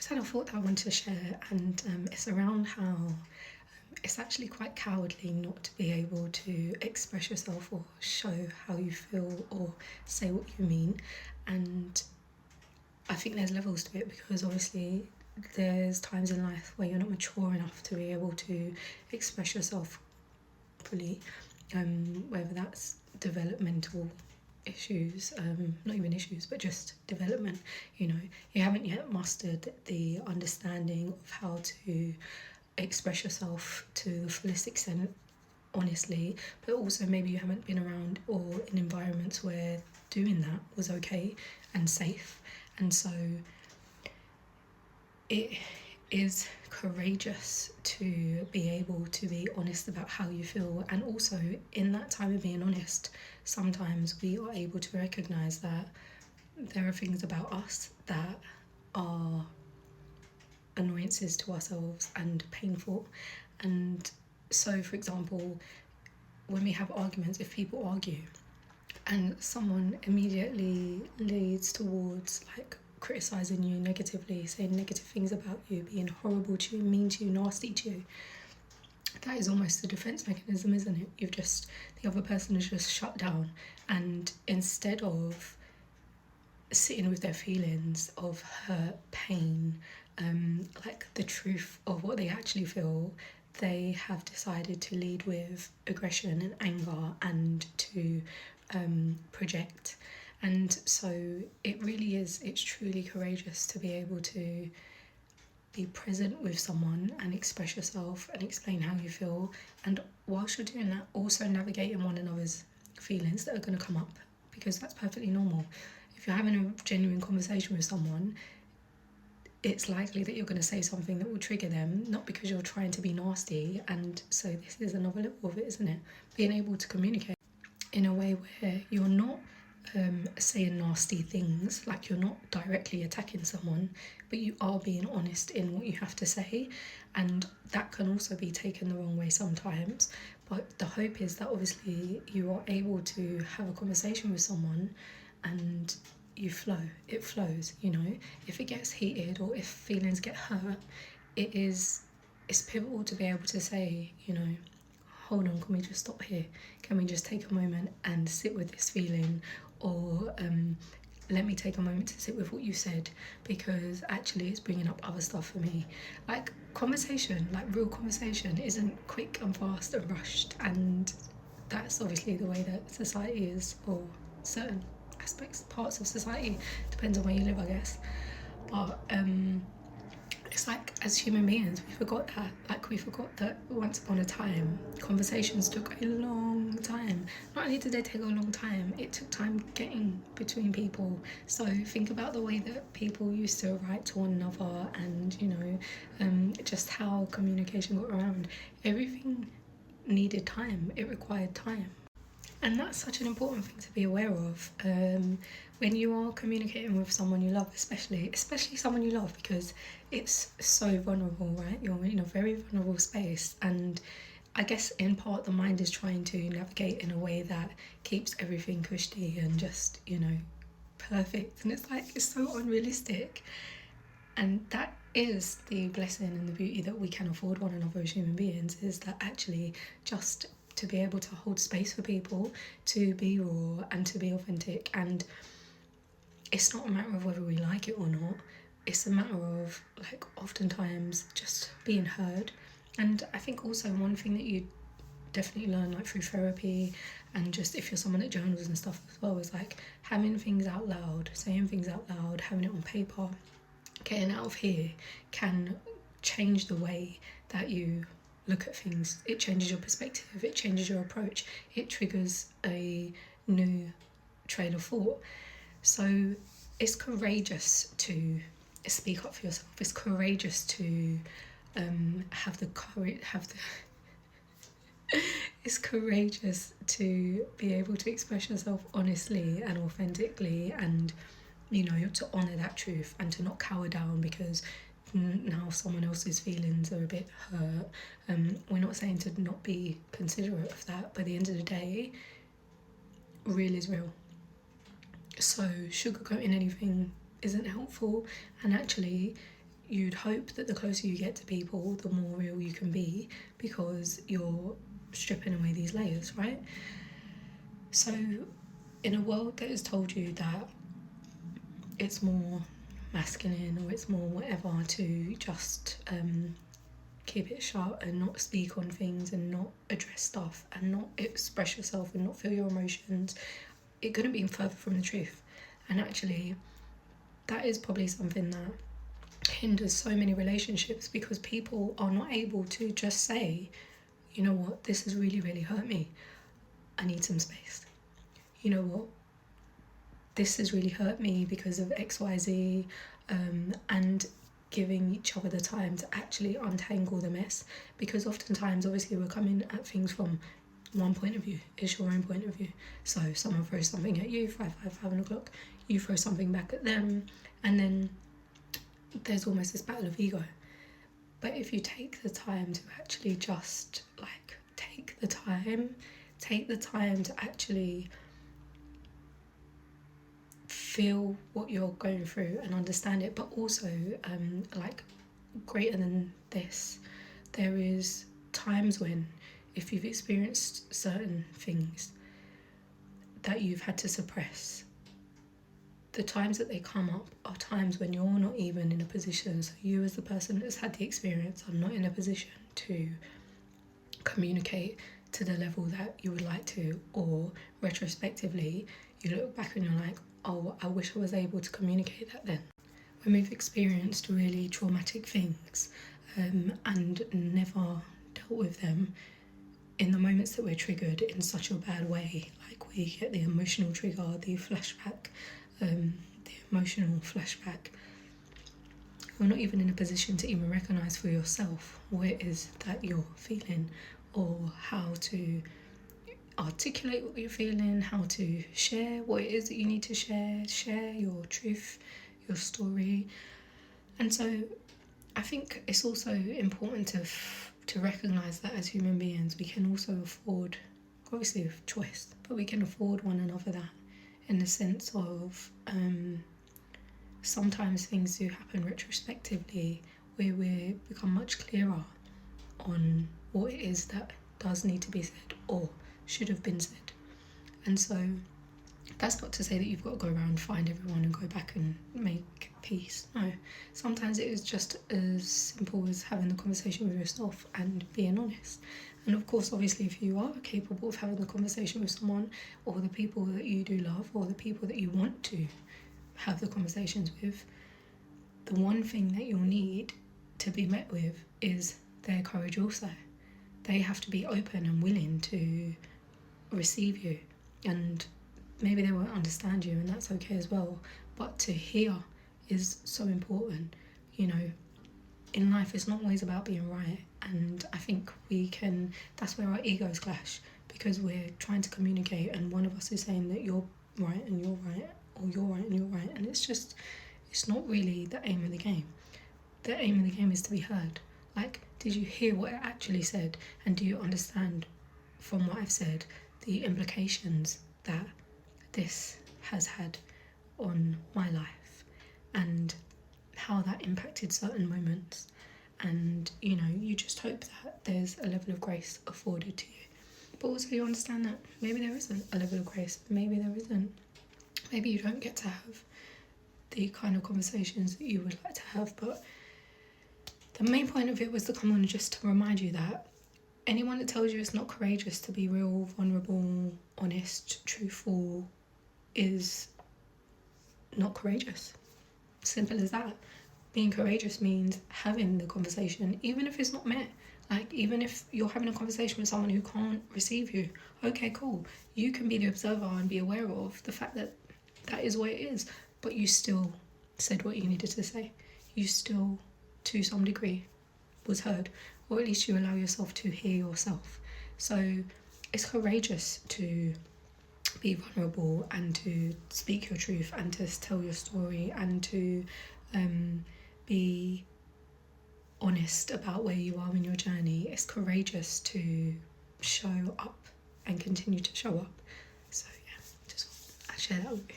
just had a thought that I wanted to share, and it's around how it's actually quite cowardly not to be able to express yourself or show how you feel or say what you mean. And I think there's levels to it, because obviously there's times in life where you're not mature enough to be able to express yourself fully, whether that's developmental issues, not even issues, but just development. You haven't yet mustered the understanding of how to express yourself to the fullest extent honestly, but also maybe you haven't been around or in environments where doing that was okay and safe. And so it is courageous to be able to be honest about how you feel. And also in that time of being honest, sometimes we are able to recognize that there are things about us that are annoyances to ourselves and painful. And so, for example, when we have arguments, if people argue and someone immediately leads towards like criticizing you negatively, saying negative things about you, being horrible to you, mean to you, nasty to you, that is almost a defense mechanism, isn't it? The other person is just shut down, and instead of sitting with their feelings of hurt, pain, like the truth of what they actually feel, they have decided to lead with aggression and anger and to project. And so it's truly courageous to be able to be present with someone and express yourself and explain how you feel, and whilst you're doing that, also navigating one another's feelings that are going to come up, because that's perfectly normal. If you're having a genuine conversation with someone, it's likely that you're going to say something that will trigger them, not because you're trying to be nasty. And so this is another level of it, isn't it? Being able to communicate in a way where you're not saying nasty things, like you're not directly attacking someone, but you are being honest in what you have to say. And that can also be taken the wrong way sometimes, but the hope is that obviously you are able to have a conversation with someone and it flows. If it gets heated or if feelings get hurt, it's pivotal to be able to say, hold on, can we just stop here? Can we just take a moment and sit with this feeling? Or let me take a moment to sit with what you said, because actually it's bringing up other stuff for me. Like conversation, like real conversation, isn't quick and fast and rushed, and that's obviously the way that society is, or certain parts of society, depends on where you live, I guess. But it's like, as human beings, we forgot that once upon a time conversations took a long time. Not only did they take a long time, it took time getting between people. So think about the way that people used to write to one another, and just how communication got around. Everything needed time, it required time. And that's such an important thing to be aware of when you are communicating with someone you love, especially someone you love, because it's so vulnerable, right? You're in a very vulnerable space, and I guess in part the mind is trying to navigate in a way that keeps everything cushy and just, perfect. And it's like, it's so unrealistic. And that is the blessing and the beauty that we can afford one another as human beings, is that actually just to be able to hold space for people, to be raw and to be authentic. And it's not a matter of whether we like it or not, it's a matter of, like, oftentimes just being heard. And I think also one thing that you definitely learn, like through therapy, and just if you're someone that journals and stuff as well, is like having things out loud, saying things out loud, having it on paper, getting out of here can change the way that you look at things. It changes your perspective, it changes your approach, it triggers a new trail of thought. So it's courageous to speak up for yourself. It's courageous to it's courageous to be able to express yourself honestly and authentically, and to honour that truth and to not cower down because now someone else's feelings are a bit hurt. We're not saying to not be considerate of that, but at the end of the day, real is real. So sugarcoating anything isn't helpful, and actually you'd hope that the closer you get to people, the more real you can be, because you're stripping away these layers, right? So in a world that has told you that it's more masculine or it's more whatever to just keep it shut and not speak on things and not address stuff and not express yourself and not feel your emotions, it couldn't be further from the truth. And actually, that is probably something that hinders so many relationships, because people are not able to just say, you know what, this has really, really hurt me. I need some space. You know what, this has really hurt me because of XYZ, and giving each other the time to actually untangle the mess. Because oftentimes, obviously, we're coming at things from one point of view. It's your own point of view. So someone throws something at you, 5 o'clock, you throw something back at them, and then there's almost this battle of ego. But if you take the time to actually just take the time to actually feel what you're going through and understand it, but also greater than this, there is times when, if you've experienced certain things that you've had to suppress, the times that they come up are times when you're not even in a position, so you as the person that's had the experience are not in a position to communicate to the level that you would like to, or retrospectively you look back and you're like, oh, I wish I was able to communicate that then. When we've experienced really traumatic things and never dealt with them, in the moments that we're triggered in such a bad way, like we get the emotional trigger, the flashback, the emotional flashback, you're not even in a position to even recognise for yourself what it is that you're feeling, or how to articulate what you're feeling, how to share what it is that you need to share your truth, your story. And so I think it's also important to recognise that as human beings we can also afford, obviously with choice, but we can afford one another that, in the sense of sometimes things do happen retrospectively where we become much clearer on what it is that does need to be said or should have been said. And so that's not to say that you've got to go around, find everyone and go back and make peace. No, sometimes it is just as simple as having the conversation with yourself and being honest. And of course, obviously, if you are capable of having the conversation with someone, or the people that you do love, or the people that you want to have the conversations with, the one thing that you'll need to be met with is their courage also. They have to be open and willing to receive you, and maybe they won't understand you, and that's okay as well, but to hear is so important. You know, in life it's not always about being right, and I think that's where our egos clash, because we're trying to communicate and one of us is saying that you're right and you're right, or you're right and you're right, and it's not really the aim of the game. The aim of the game is to be heard. Like, did you hear what I actually said, and do you understand from what I've said the implications that this has had on my life and how that impacted certain moments? And you know, you just hope that there's a level of grace afforded to you, but also you understand that maybe there isn't a level of grace, maybe there isn't, maybe you don't get to have the kind of conversations that you would like to have. But the main point of it was to come on just to remind you that anyone that tells you it's not courageous to be real, vulnerable, honest, truthful is not courageous. Simple as that. Being courageous means having the conversation, even if it's not met. Like, even if you're having a conversation with someone who can't receive you, okay, cool. You can be the observer and be aware of the fact that that is what it is, but you still said what you needed to say. You still, to some degree, was heard, or at least you allow yourself to hear yourself. So it's courageous to be vulnerable and to speak your truth and to tell your story and to be honest about where you are in your journey. It's courageous to show up and continue to show up. So yeah, just I share that with you.